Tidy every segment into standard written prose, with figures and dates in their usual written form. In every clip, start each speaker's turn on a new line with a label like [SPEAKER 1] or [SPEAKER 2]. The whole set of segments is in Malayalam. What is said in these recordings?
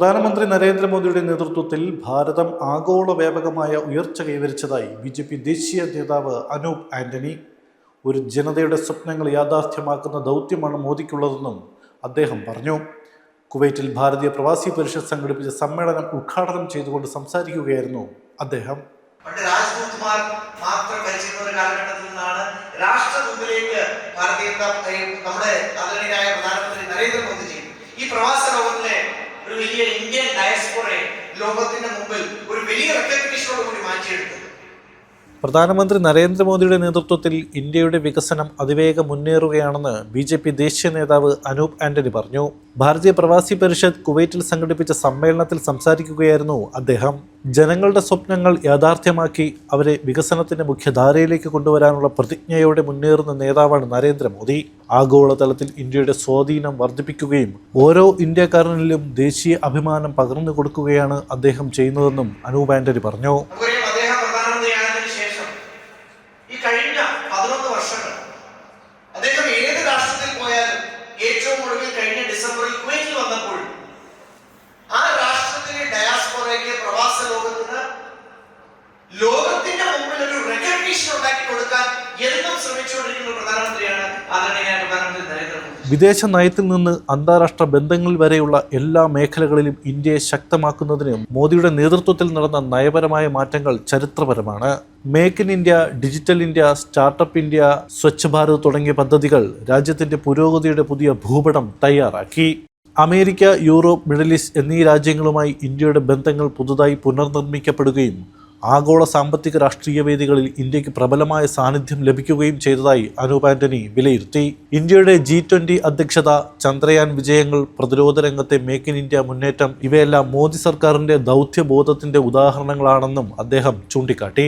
[SPEAKER 1] പ്രധാനമന്ത്രി നരേന്ദ്രമോദിയുടെ നേതൃത്വത്തിൽ ഭാരതം ആഗോള വ്യാപകമായ ഉയർച്ച കൈവരിച്ചതായി ബി.ജെ.പി. ദേശീയ നേതാവ് അനൂപ് ആന്റണി. ഒരു ജനതയുടെ സ്വപ്നങ്ങൾ യാഥാർത്ഥ്യമാക്കുന്ന ദൗത്യമാണ് മോദിക്കുള്ളതെന്നും അദ്ദേഹം പറഞ്ഞു. കുവൈറ്റിൽ ഭാരതീയ പ്രവാസി പരിഷത്ത് സംഘടിപ്പിച്ച സമ്മേളനം ഉദ്ഘാടനം ചെയ്തുകൊണ്ട് സംസാരിക്കുകയായിരുന്നു അദ്ദേഹം.
[SPEAKER 2] ഈ പ്രവാസ ലോകത്തിലെ ഒരു വലിയ ഇന്ത്യൻ ഡയസ്പോറയെ ലോകത്തിന്റെ മുമ്പിൽ ഒരു വലിയ റെക്കഗ്നിഷനോട് കൂടി മാറ്റിയെടുത്തു.
[SPEAKER 1] പ്രധാനമന്ത്രി നരേന്ദ്രമോദിയുടെ നേതൃത്വത്തിൽ ഇന്ത്യയുടെ വികസനം അതിവേഗം മുന്നേറുകയാണെന്ന് ബി.ജെ.പി. ദേശീയ നേതാവ് അനൂപ് ആന്റണി പറഞ്ഞു. ഭാരതീയ പ്രവാസി പരിഷത്ത് കുവൈറ്റിൽ സംഘടിപ്പിച്ച സമ്മേളനത്തിൽ സംസാരിക്കുകയായിരുന്നു അദ്ദേഹം. ജനങ്ങളുടെ സ്വപ്നങ്ങൾ യാഥാർത്ഥ്യമാക്കി അവരെ വികസനത്തിന്റെ മുഖ്യധാരയിലേക്ക് കൊണ്ടുവരാനുള്ള പ്രതിജ്ഞയോടെ മുന്നേറുന്ന നേതാവാണ് നരേന്ദ്രമോദി. ആഗോളതലത്തിൽ ഇന്ത്യയുടെ സ്വാധീനം വർദ്ധിപ്പിക്കുകയും ഓരോ ഇന്ത്യക്കാരനിലും ദേശീയ അഭിമാനം പകർന്നു കൊടുക്കുകയാണ് അദ്ദേഹം ചെയ്യുന്നതെന്നും അനൂപ് ആന്റണി പറഞ്ഞു.
[SPEAKER 2] കഴിഞ്ഞ 11 വർഷങ്ങൾ അദ്ദേഹം ഏത് രാഷ്ട്രത്തിൽ പോയാലും ഏറ്റവും ഒടുവിൽ കഴിഞ്ഞ ഡിസംബറിൽ കുവൈറ്റിൽ വന്നപ്പോൾ ആ രാഷ്ട്രത്തിലെ ഡയാസ്പോറയ്ക്ക് പ്രവാസ ലോകത്തിന്റെ മുമ്പിൽ ഒരു റെക്കഗ്നിഷൻ ഉണ്ടാക്കി കൊടുക്കാൻ എന്നും ശ്രമിച്ചുകൊണ്ടിരിക്കുന്ന പ്രധാനമന്ത്രിയാണ് ആദരണീയനായ പ്രധാനമന്ത്രി നരേന്ദ്രമോദി.
[SPEAKER 1] വിദേശ നയത്തിൽ നിന്ന് അന്താരാഷ്ട്ര ബന്ധങ്ങൾ വരെയുള്ള എല്ലാ മേഖലകളിലും ഇന്ത്യയെ ശക്തമാക്കുന്നതിന് മോദിയുടെ നേതൃത്വത്തിൽ നടന്ന നയപരമായ മാറ്റങ്ങൾ ചരിത്രപരമാണ്. Make in India, digital India, startup India, Swachh Bharat തുടങ്ങിയ പദ്ധതികൾ രാജ്യത്തിന്റെ പുരോഗതിയുടെ പുതിയ ഭൂപടം തയ്യാറാക്കി. അമേരിക്ക, യൂറോപ്പ്, മിഡിൽ ഈസ്റ്റ് എന്നീ രാജ്യങ്ങളുമായി ഇന്ത്യയുടെ ബന്ധങ്ങൾ പുതുതായി പുനർനിർമ്മിക്കപ്പെടുകയും ആഗോള സാമ്പത്തിക രാഷ്ട്രീയ വേദികളിൽ ഇന്ത്യക്ക് പ്രബലമായ സാന്നിധ്യം ലഭിക്കുകയും ചെയ്തതായി അനൂപ് ആന്റണി വിലയിരുത്തി. ഇന്ത്യയുടെ G20 അധ്യക്ഷത, ചന്ദ്രയാൻ വിജയങ്ങൾ, പ്രതിരോധ രംഗത്തെ മേക്ക് ഇൻ ഇന്ത്യ മുന്നേറ്റം ഇവയെല്ലാം മോദി സർക്കാരിന്റെ ദൗത്യബോധത്തിന്റെ ഉദാഹരണങ്ങളാണെന്നും അദ്ദേഹം ചൂണ്ടിക്കാട്ടി.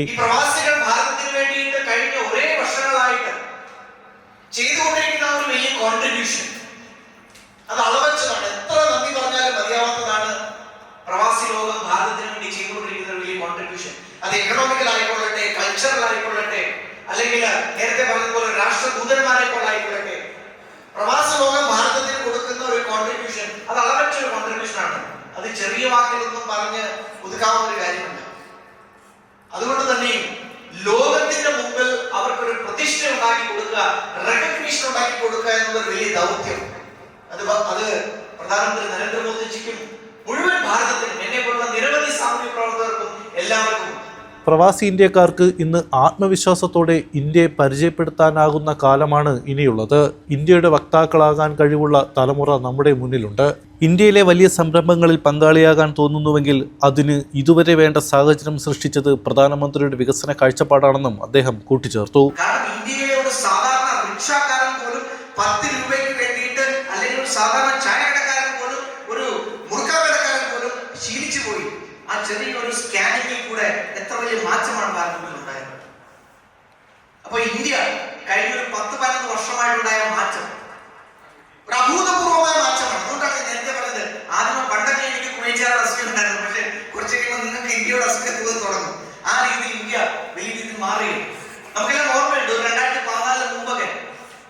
[SPEAKER 2] അത് എക്കണോമിക്കൽ ആയിക്കൊള്ളട്ടെ, കൾച്ചറൽ ആയിക്കൊള്ളട്ടെ, അല്ലെങ്കിൽ നേരത്തെ പറഞ്ഞതുപോലെ രാഷ്ട്രദൂതന്മാരെ കൊണ്ടായിക്കൊള്ളട്ടെ, പ്രവാസ ലോകം ഭാരതത്തിന് കൊടുക്കുന്ന ഒരു കോൺട്രിബ്യൂഷൻ അത് അളവറ്റൊരു കോൺട്രിബ്യൂഷൻ ആണ്. അത് ചെറിയ വാക്കിലൊന്നും പറഞ്ഞ് ഒതുക്കാവുന്ന ഒരു കാര്യമല്ല. അതുകൊണ്ട് തന്നെ ലോകത്തിന്റെ മുമ്പിൽ അവർക്കൊരു പ്രതിഷ്ഠ ഉണ്ടാക്കി കൊടുക്കുക, റെക്കഗ്നിഷൻ ഉണ്ടാക്കി കൊടുക്കുക എന്നുള്ളൊരു വലിയ ദൗത്യം അത് പ്രധാനമന്ത്രി നരേന്ദ്രമോദിജിക്കും മുഴുവൻ ഭാരതത്തിനും എന്നെ പോലുള്ള നിരവധി സാമൂഹ്യ പ്രവർത്തകർക്കും എല്ലാവർക്കും
[SPEAKER 1] പ്രവാസി ഇന്ത്യക്കാർക്ക് ഇന്ന് ആത്മവിശ്വാസത്തോടെ ഇന്ത്യയെ പരിചയപ്പെടുത്താനാകുന്ന കാലമാണ് ഇനിയുള്ളത്. ഇന്ത്യയുടെ വക്താക്കളാകാൻ കഴിവുള്ള തലമുറ നമ്മുടെ മുന്നിലുണ്ട്. ഇന്ത്യയിലെ വലിയ സംരംഭങ്ങളിൽ പങ്കാളിയാകാൻ തോന്നുന്നുവെങ്കിൽ അതിന് ഇതുവരെ വേണ്ട സാഹചര്യം സൃഷ്ടിച്ചത് പ്രധാനമന്ത്രിയുടെ വികസന കാഴ്ചപ്പാടാണെന്നും അദ്ദേഹം കൂട്ടിച്ചേർത്തു.
[SPEAKER 2] ഇന്ത്യയിലെ ഒരു സാധാരണ റിക്ഷാക്കാരൻ പോലും 10 രൂപയ്ക്ക് വേണ്ടിയിട്ട്, അല്ലെങ്കിൽ ഒരു സാധാരണ ചായക്കടക്കാരൻ പോലും, ഒരു മുറുക്കാക്കടക്കാരൻ പോലും ശീലിച്ചു പോയി. ആ ചെറിയൊരു സ്കാനിങ്ങിൽ കൂടെ എത്ര വലിയ മാറ്റമാണ് ഭാരതത്തിൽ ഉണ്ടായത്. അപ്പൊ ഇന്ത്യ കഴിഞ്ഞ ഒരു 10-15 വർഷമായിട്ടുണ്ടായ മാറ്റം ഒരു അഭൂതപൂർവമായ മാറ്റമാണ്. അതുകൊണ്ടാണ് നേരത്തെ പറഞ്ഞത്, ആദ്യം പണ്ടൊക്കെ എനിക്ക് കുവൈറ്റുകാരുടെ അസുഖം ഉണ്ടായിരുന്നു, പക്ഷെ കുറച്ച് കഴിയുമ്പോൾ നിങ്ങൾക്ക് ഇന്ത്യയുടെ അസുഖം തുടങ്ങും. ആ രീതിയിൽ ഇന്ത്യ വലിയ രീതിയിൽ മാറി. നമുക്കെല്ലാം ഓർമ്മയുണ്ട്, 2014 മുമ്പൊക്കെ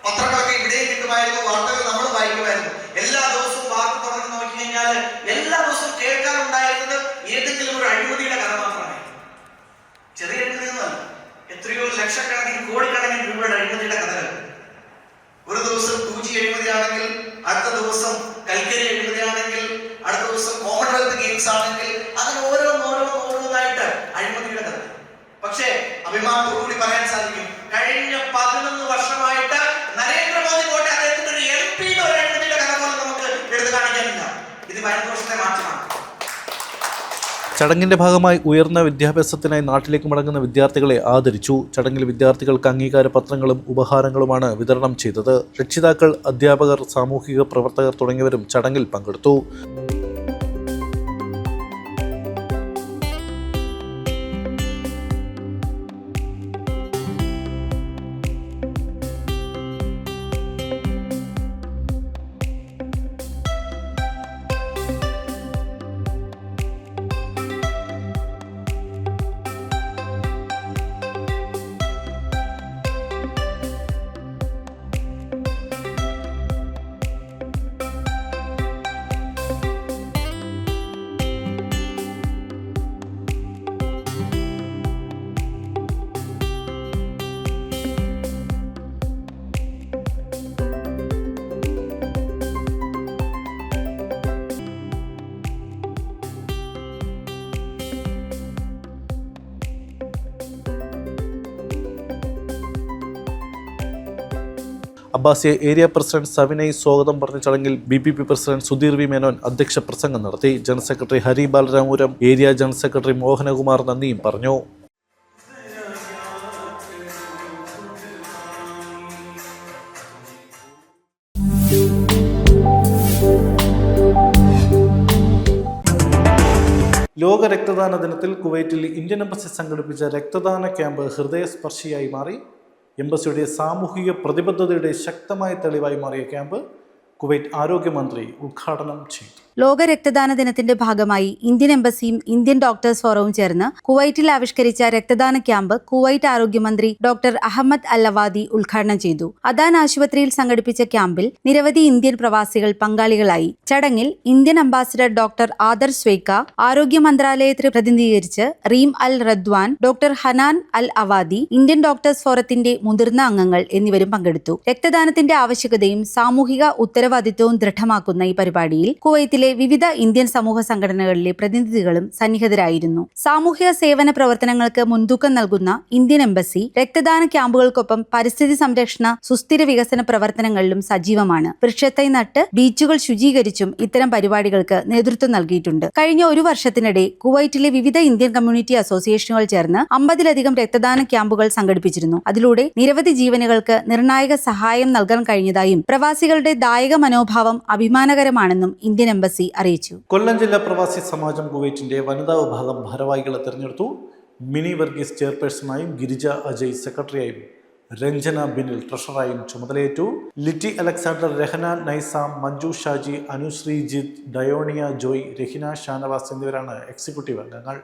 [SPEAKER 2] പത്രങ്ങളൊക്കെ ഇവിടെയും കിട്ടുമായിരുന്നു, വാർത്തകൾ നമ്മൾ വായിക്കുമായിരുന്നു. എല്ലാ ദിവസവും വാർത്ത തുറന്ന് നോക്കി കഴിഞ്ഞാൽ എല്ലാ ദിവസവും കേൾക്കാനുണ്ടായിരുന്നത് ഏതെങ്കിലും ഒരു അഴിമതിയുടെ കഥ മാത്രമാണ്. ചെറിയ അഴിമതിയൊന്നുമല്ല, എത്രയോ ലക്ഷക്കണക്കിന് കോടിക്കണക്കിന് രൂപയുടെ അഴിമതിയുടെ കഥകൾ. ഒരു ദിവസം 2G അഴിമതിയാണെങ്കിൽ, അടുത്ത ദിവസം കൽക്കരി അഴിമതിയാണെങ്കിൽ, അടുത്ത ദിവസം കോമൺവെൽത്ത് ഗെയിംസ് ആണെങ്കിൽ, അങ്ങനെ ഓരോന്നായിട്ട് അഴിമതിയുടെ കഥ. പക്ഷേ അഭിമാനത്തോടുകൂടി പറയാൻ സാധിക്കും, കഴിഞ്ഞ 11 വർഷമായിട്ട് നരേന്ദ്രമോദി പോട്ടെ, അദ്ദേഹത്തിന്റെ ഒരു MP-യുടെ ഒരു അഴിമതിയുടെ കഥ പോലും നമുക്ക് എടുത്തു കാണിക്കാനില്ല. ഇത് 15 വർഷത്തെ മാറ്റമാണ്.
[SPEAKER 1] ചടങ്ങിന്റെ ഭാഗമായി ഉയർന്ന വിദ്യാഭ്യാസത്തിനായി നാട്ടിലേക്ക് മടങ്ങുന്ന വിദ്യാർത്ഥികളെ ആദരിച്ചു. ചടങ്ങിൽ വിദ്യാർത്ഥികൾക്ക് അംഗീകാര പത്രങ്ങളും ഉപഹാരങ്ങളുമാണ് വിതരണം ചെയ്തത്. രക്ഷിതാക്കൾ, അധ്യാപകർ, സാമൂഹിക പ്രവർത്തകർ തുടങ്ങിയവരും ചടങ്ങിൽ പങ്കെടുത്തു. അബ്ബാസിയെ ഏരിയ പ്രസിഡന്റ് സവിനയ് സ്വാഗതം പറഞ്ഞ ചടങ്ങിൽ BPP president Sudheer V Menon അധ്യക്ഷ പ്രസംഗം നടത്തി. General secretary Hari Balaramapuram, area general secretary Mohanakumar നന്ദിയും പറഞ്ഞു. ലോക രക്തദാന ദിനത്തിൽ കുവൈറ്റിൽ ഇന്ത്യൻ എംബസി സംഘടിപ്പിച്ച രക്തദാന ക്യാമ്പ് ഹൃദയസ്പർശിയായി മാറി. എംബസിയുടെ സാമൂഹിക പ്രതിബദ്ധതയുടെ ശക്തമായ തെളിവായി മാറിയ ക്യാമ്പ് കുവൈറ്റ് ആരോഗ്യമന്ത്രി ഉദ്ഘാടനം ചെയ്തു.
[SPEAKER 3] ലോക രക്തദാന ദിനത്തിന്റെ ഭാഗമായി ഇന്ത്യൻ എംബസിയും ഇന്ത്യൻ ഡോക്ടേഴ്സ് ഫോറവും ചേർന്ന് കുവൈറ്റിൽ ആവിഷ്കരിച്ച രക്തദാന ക്യാമ്പ് കുവൈറ്റ് ആരോഗ്യമന്ത്രി ഡോക്ടർ അഹമ്മദ് അൽ അവാദി ഉദ്ഘാടനം ചെയ്തു. അദാൻ ആശുപത്രിയിൽ സംഘടിപ്പിച്ച ക്യാമ്പിൽ നിരവധി ഇന്ത്യൻ പ്രവാസികൾ പങ്കാളികളായി. ചടങ്ങിൽ Indian ambassador doctor other Swaika, ആരോഗ്യ മന്ത്രാലയത്തെ പ്രതിനിധീകരിച്ച് റീം അൽ റദ്വാൻ, ഡോക്ടർ ഹനാൻ അൽ അവാദി, ഇന്ത്യൻ ഡോക്ടേഴ്സ് ഫോറത്തിന്റെ മുതിർന്ന അംഗങ്ങൾ എന്നിവരും പങ്കെടുത്തു. രക്തദാനത്തിന്റെ ആവശ്യകതയും സാമൂഹിക ഉത്തരവാദിത്വവും ദൃഢമാക്കുന്ന ഈ പരിപാടിയിൽ കുവൈത്തിലെ വിവിധ ഇന്ത്യൻ സമൂഹ സംഘടനകളിലെ പ്രതിനിധികളും സന്നിഹിതരായിരുന്നു. സാമൂഹിക സേവന പ്രവർത്തനങ്ങൾക്ക് മുൻതൂക്കം നൽകുന്ന ഇന്ത്യൻ എംബസി രക്തദാന ക്യാമ്പുകൾക്കൊപ്പം പരിസ്ഥിതി സംരക്ഷണ, സുസ്ഥിര വികസന പ്രവർത്തനങ്ങളിലും സജീവമാണ്. വൃക്ഷത്തൈ നട്ട് ബീച്ചുകൾ ശുചീകരിച്ചും ഇത്തരം പരിപാടികൾക്ക് നേതൃത്വം നൽകിയിട്ടുണ്ട്. കഴിഞ്ഞ ഒരു വർഷത്തിനിടെ കുവൈറ്റിലെ വിവിധ ഇന്ത്യൻ കമ്മ്യൂണിറ്റി അസോസിയേഷനുകൾ ചേർന്ന് 50-ലധികം രക്തദാന ക്യാമ്പുകൾ സംഘടിപ്പിച്ചിരുന്നു. അതിലൂടെ നിരവധി ജീവനുകൾക്ക് നിർണായക സഹായം നൽകാൻ കഴിഞ്ഞതായും പ്രവാസികളുടെ ദായക മനോഭാവം അഭിമാനകരമാണെന്നും ഇന്ത്യൻ എംബസി അറിയിച്ചു.
[SPEAKER 1] കൊല്ലം ജില്ലാ പ്രവാസി സമാജം കുവൈറ്റിന്റെ വനിതാ വിഭാഗം ഭാരവാഹികളെ തെരഞ്ഞെടുത്തു. മിനി വർഗീസ് ചെയർപേഴ്സണായും ഗിരിജ അജയ് സെക്രട്ടറിയായും രഞ്ജന ബിനിൽ ട്രഷററായും ചുമതലയേറ്റു. ലിറ്റി അലക്സാണ്ടർ, രഹന നൈസാം, മഞ്ജു ഷാജി, അനുശ്രീജിത്ത്, ഡയോണിയ ജോയ്, രഹിന ഷാനവാസ് എന്നിവരാണ് എക്സിക്യൂട്ടീവ് അംഗങ്ങൾ.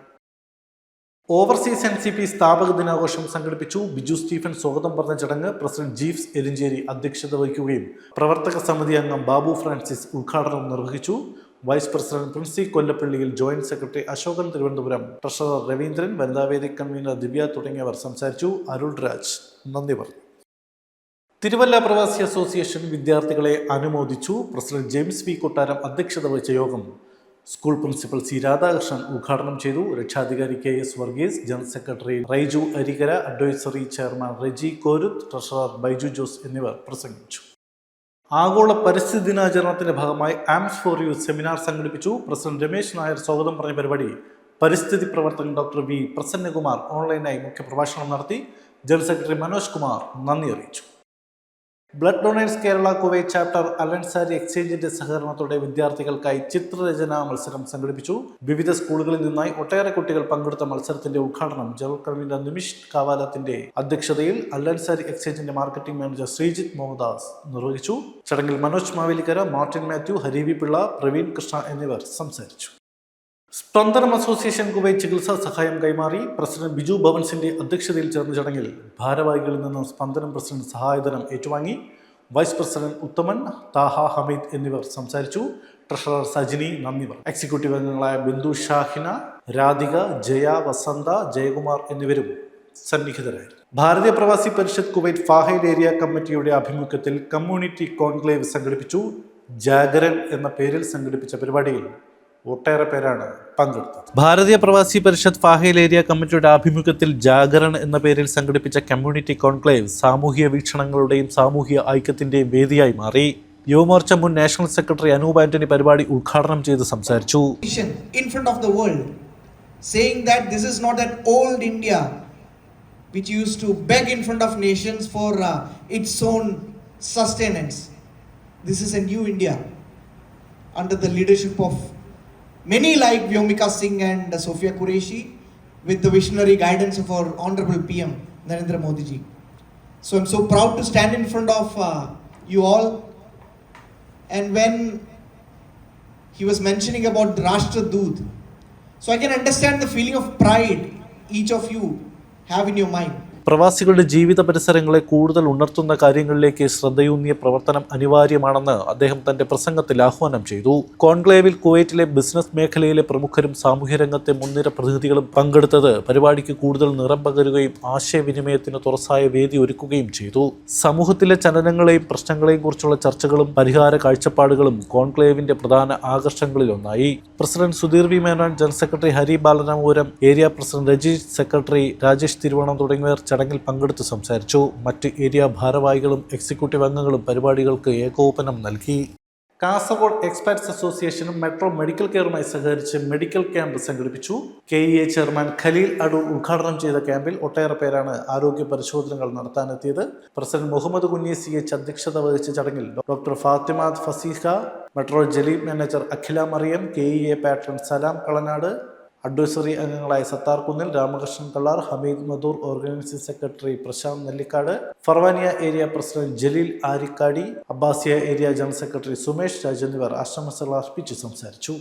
[SPEAKER 1] ഓവർസീസ് NCP സ്ഥാപക ദിനാഘോഷം സംഘടിപ്പിച്ചു. ബിജു സ്റ്റീഫൻ സ്വാഗതം പറഞ്ഞ ചടങ്ങ് പ്രസിഡന്റ് ജീവ്സ് എലിഞ്ചേരി അധ്യക്ഷത വഹിക്കുകയും പ്രവർത്തക സമിതി അംഗം ബാബു ഫ്രാൻസിസ് ഉദ്ഘാടനം നിർവഹിച്ചു. വൈസ് പ്രസിഡന്റ് പ്രിൻസി കൊല്ലപ്പള്ളിയിൽ, joint secretary Ashokan Thiruvananthapuram, treasurer Raveendran, വനിതാവേദി കൺവീനർ ദിവ്യ തുടങ്ങിയവർ സംസാരിച്ചു. അരുൾ രാജ് നന്ദി പറഞ്ഞു. തിരുവല്ല പ്രവാസി അസോസിയേഷൻ വിദ്യാർത്ഥികളെ അനുമോദിച്ചു. പ്രസിഡന്റ് ജെയിംസ് വി കൊട്ടാരം അധ്യക്ഷത വഹിച്ച യോഗം സ്കൂൾ പ്രിൻസിപ്പൽ C രാധാകൃഷ്ണൻ ഉദ്ഘാടനം ചെയ്തു. രക്ഷാധികാരി KS Varghese, general secretary Raiju Arikara, advisory chairman Reji Koruth, treasurer Baiju Jose എന്നിവർ പ്രസംഗിച്ചു. ആഗോള പരിസ്ഥിതി ദിനാചരണത്തിന്റെ ഭാഗമായി ആംസ് ഫോർ യു സെമിനാർ സംഘടിപ്പിച്ചു. പ്രസിഡന്റ് രമേശ് നായർ സ്വാഗതം പറഞ്ഞ പരിപാടി പരിസ്ഥിതി പ്രവർത്തകൻ ഡോക്ടർ V പ്രസന്നകുമാർ ഓൺലൈനായി മുഖ്യപ്രഭാഷണം നടത്തി. ജനറൽ സെക്രട്ടറി മനോജ് കുമാർ നന്ദി അറിയിച്ചു. Blood donors Kerala Kuwait chapter Al Ansari എക്സ്ചേഞ്ചിന്റെ സഹകരണത്തോടെ വിദ്യാർത്ഥികൾക്കായി ചിത്രരചനാ മത്സരം സംഘടിപ്പിച്ചു. വിവിധ സ്കൂളുകളിൽ നിന്നായി ഒട്ടേറെ കുട്ടികൾ പങ്കെടുത്ത മത്സരത്തിന്റെ ഉദ്ഘാടനം ജനറൽ കൺവീനർ നിമിഷ് കാവാലത്തിന്റെ അധ്യക്ഷതയിൽ അൽ Ansari എക്സ്ചേഞ്ചിന്റെ marketing manager Sreejith Mohandas നിർവഹിച്ചു. ചടങ്ങിൽ മനോജ് മാവേലിക്കര, മാർട്ടിൻ മാത്യു, ഹരിവി പിള്ള, പ്രവീൺ കൃഷ്ണ എന്നിവർ സംസാരിച്ചു. സ്പന്ദനം അസോസിയേഷൻ കുവൈറ്റ് ചികിത്സാ സഹായം കൈമാറി. പ്രസിഡന്റ് ബിജു ഭവൻസിന്റെ അധ്യക്ഷതയിൽ ചേർന്ന ചടങ്ങിൽ ഭാരവാഹികളിൽ നിന്ന് സ്പന്ദനം പ്രസിഡന്റ് സഹായധനം ഏറ്റുവാങ്ങി. വൈസ് പ്രസിഡന്റ് ഉത്തമൻ, താഹ ഹമീദ് എന്നിവർ സംസാരിച്ചു. ട്രഷറർ സജിനി നന്ദി പറഞ്ഞു. എക്സിക്യൂട്ടീവ് അംഗങ്ങളായ ബിന്ദു ഷാഹിന, രാധിക, ജയ, വസന്ത, ജയകുമാർ എന്നിവരും സന്നിഹിതരായിരുന്നു. ഭാരതീയ പ്രവാസി പരിഷത്ത് കുവൈറ്റ് ഫാഹൈൽ ഏരിയ കമ്മിറ്റിയുടെ ആഭിമുഖ്യത്തിൽ കമ്മ്യൂണിറ്റി കോൺക്ലേവ് സംഘടിപ്പിച്ചു. ജാഗരൻ എന്ന പേരിൽ സംഘടിപ്പിച്ച പരിപാടിയിൽ ഒട്ടേറെ പേരാണ് പങ്കെടുത്തത്. ഭാരതീയ പ്രവാസി പരിഷത്ത് ഫാഹൈൽ ഏരിയ കമ്മിറ്റിയുടെ ആഭിമുഖ്യത്തിൽ ജാഗരൺ എന്ന പേരിൽ സംഘടിപ്പിച്ച കമ്മ്യൂണിറ്റി കോൺക്ലേവ് സാമൂഹിക വീക്ഷണങ്ങളുടെയും സാമൂഹിക ഐക്യത്തിന്റെയും വേദിയായി മാറി. യുവമോർച്ച മുൻ നാഷണൽ സെക്രട്ടറി അനൂപ് ആന്റണി പരിപാടി ഉദ്ഘാടനം ചെയ്ത് സംസാരിച്ചു.
[SPEAKER 4] In front of the world, saying that this is not that old India which used to beg in front of nations for its own sustenance. This is a new India under the leadership of many like Vyomika Singh and Sophia Qureshi, with the visionary guidance of our Honorable PM Narendra Modi ji. So I'm so proud to stand in front of you all. And when he was mentioning about the Rashtra Doot, so I can understand the feeling of pride each of you have in your mind.
[SPEAKER 1] പ്രവാസികളുടെ ജീവിത പരിസരങ്ങളെ കൂടുതൽ ഉണർത്തുന്ന കാര്യങ്ങളിലേക്ക് ശ്രദ്ധയൂന്നിയ പ്രവർത്തനം അനിവാര്യമാണെന്ന് അദ്ദേഹം തന്റെ പ്രസംഗത്തിൽ ആഹ്വാനം ചെയ്തു. കോൺക്ലേവിൽ കുവൈറ്റിലെ ബിസിനസ് മേഖലയിലെ പ്രമുഖരും സാമൂഹ്യ രംഗത്തെ മുൻനിര പ്രതിനിധികളും പങ്കെടുത്തത് പരിപാടിക്ക് കൂടുതൽ നിറം പകരുകയും ആശയവിനിമയത്തിന് തുറസായ വേദി ഒരുക്കുകയും ചെയ്തു. സമൂഹത്തിലെ ചലനങ്ങളെയും പ്രശ്നങ്ങളെയും കുറിച്ചുള്ള ചർച്ചകളും പരിഹാര കാഴ്ചപ്പാടുകളും കോൺക്ലേവിന്റെ പ്രധാന ആകർഷണങ്ങളിലൊന്നായി. President Sudheer V Menon, general secretary Hari Balaramapuram, area president Rajeesh, secretary Rajesh Thiruvonam തുടങ്ങിയവർ ചടങ്ങിൽ പങ്കെടുത്ത് സംസാരിച്ചു. മറ്റ് ഏരിയ ഭാരവാഹികളും എക്സിക്യൂട്ടീവ് അംഗങ്ങളും പരിപാടികൾക്ക് ഏകോപനം നൽകി. കാസർഗോഡ് എക്സ്പെർട്സ് അസോസിയേഷനും മെട്രോ മെഡിക്കൽ കെയറുമായി സഹകരിച്ച് മെഡിക്കൽ ക്യാമ്പ് സംഘടിപ്പിച്ചു. KEA ചെയർമാൻ ഖലീൽ അടൂർ ഉദ്ഘാടനം ചെയ്ത ക്യാമ്പിൽ ഒട്ടേറെ പേരാണ് ആരോഗ്യ പരിശോധനകൾ നടത്താനെത്തിയത്. പ്രസിഡന്റ് മുഹമ്മദ് കുഞ്ഞി CH അധ്യക്ഷത വഹിച്ച ചടങ്ങിൽ doctor Fathima Faseeha, metro Jaleel manager Akhila Mariyam, KEA patron Salam Kalanad, advisory അംഗങ്ങളായ Sathar Kunnil, Ramakrishnan Kallar, Hameed Madhur, organising secretary Prashanth Nellikkad, Farwaniya area president Jaleel Arikkady, Abbasiya area general secretary Sumesh Raj എന്നിവർ ആശംസകൾ അർപ്പിച്ച് സംസാരിച്ചു.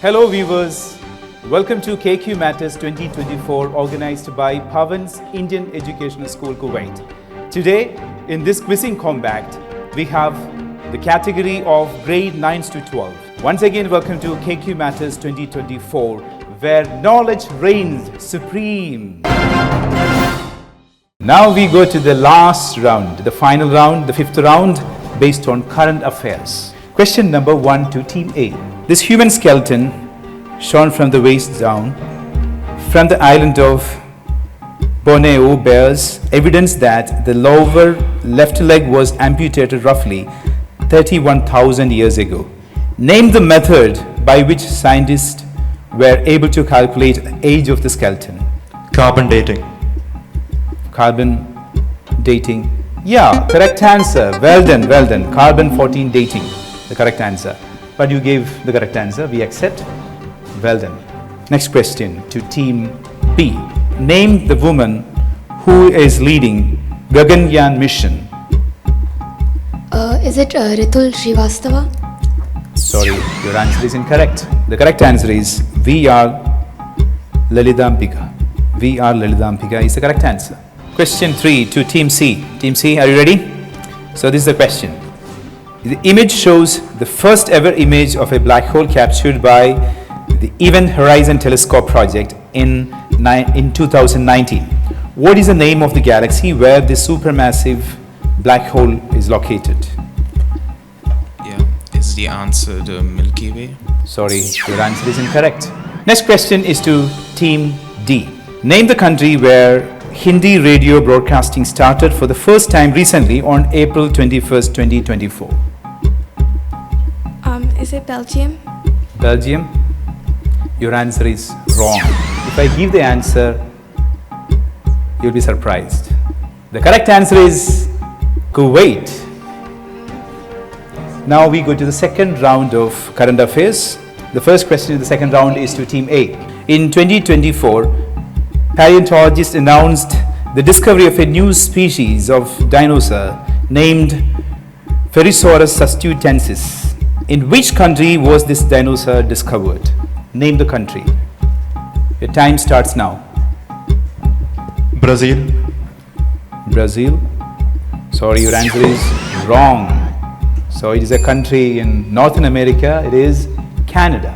[SPEAKER 5] Hello viewers, welcome to KQ Matters 2024 organized by Bhavan's Indian Educational School, Kuwait. Today, in this quizzing compact, we have the category of grade 9s to 12. Once again, welcome to KQ Matters 2024, where knowledge reigns supreme. Now we go to the last round, the final round, the fifth round, based on current affairs. Question number 1 to Team A. This human skeleton, shown from the waist down, from the island of Borneo, bears evidence that the lower left leg was amputated roughly 31,000 years ago. Name the method by which scientists were able to calculate the age of the skeleton.
[SPEAKER 6] Carbon dating.
[SPEAKER 5] Carbon dating. Yeah, correct answer. Well done, well done. Carbon 14 dating, the correct answer. But you gave the correct answer. We accept. Well done. Next question to Team B. Name the woman who is leading Gaganyaan mission.
[SPEAKER 7] Is it Ritul Srivastava?
[SPEAKER 5] Sorry, your answer is incorrect. The correct answer is V.R. Lalithampika. V.R. Lalithampika is the correct answer. Question 3 to Team C. Team C, are you ready? So this is the question. The image shows the first ever image of a black hole captured by the Event Horizon Telescope project in 2019. What is the name of the galaxy where the supermassive black hole is located?
[SPEAKER 6] Yeah, is the answer the Milky Way?
[SPEAKER 5] Sorry, your answer is incorrect. Next question is to Team D. Name the country where Hindi radio broadcasting started for the first time recently on April 21st, 2024.
[SPEAKER 7] Is it Belgium?
[SPEAKER 5] Belgium? Your answer is wrong. If I give the answer, you'll be surprised. The correct answer is Kuwait. Now we go to the second round of current affairs. The first question in the second round is to Team A. In 2024, paleontologists announced the discovery of a new species of dinosaur named Pherosaurus sastutensis. In which country was this dinosaur discovered? Name the country. Your time starts now.
[SPEAKER 6] Brazil.
[SPEAKER 5] Brazil? Sorry, your answer is wrong. So it is a country in Northern America. It is Canada.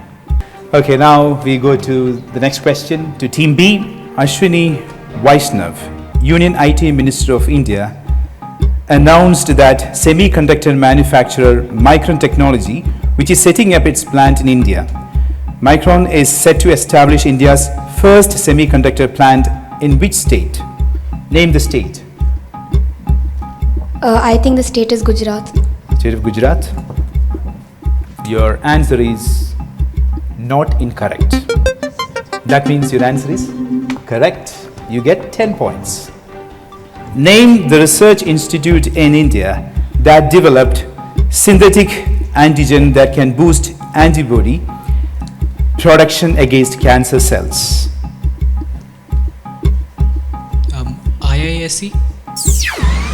[SPEAKER 5] Okay, now we go to the next question to Team B. Ashwini Vaishnav, Union IT Minister of India, announced that semiconductor manufacturer Micron Technology, which is setting up its plant in India. Micron is set to establish India's first semiconductor plant in which state? Name the state.
[SPEAKER 7] I think the state is Gujarat.
[SPEAKER 5] State of Gujarat? Your answer is not incorrect. That means your answer is correct. You get 10 points. Name the research institute in India that developed synthetic antigen that can boost antibody production against cancer cells.
[SPEAKER 8] IISc?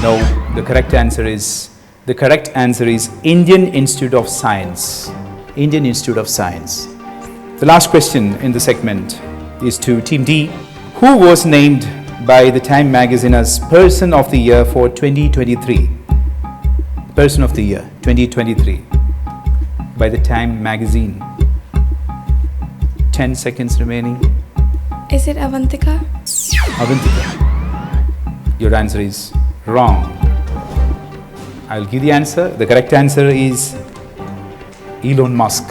[SPEAKER 5] No, the correct answer is Indian Institute of Science. Indian Institute of Science. The last question in the segment is to Team D. Who was named by the Time magazine as Person of the Year for 2023? Person of the Year 2023. by the Time magazine. 10 seconds remaining.
[SPEAKER 7] Is it Avantika?
[SPEAKER 5] Avantika. Your answer is wrong. I'll give the answer. The correct answer is Elon Musk.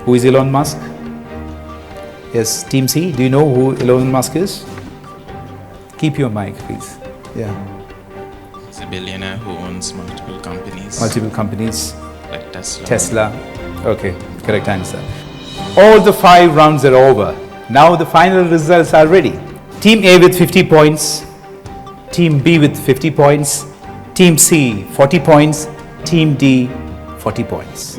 [SPEAKER 5] Who is Elon Musk? Yes, Team C, do you know who Elon Musk is? Keep your mic, please. Yeah,
[SPEAKER 6] He's a billionaire who owns multiple companies.
[SPEAKER 5] multiple companies.
[SPEAKER 6] Like Tesla.
[SPEAKER 5] Tesla. Okay, correct answer. All the 5 rounds are over. Now the final results are ready. Team A with 50 points, Team B with 50 points, Team C 40 points, Team D 40 points.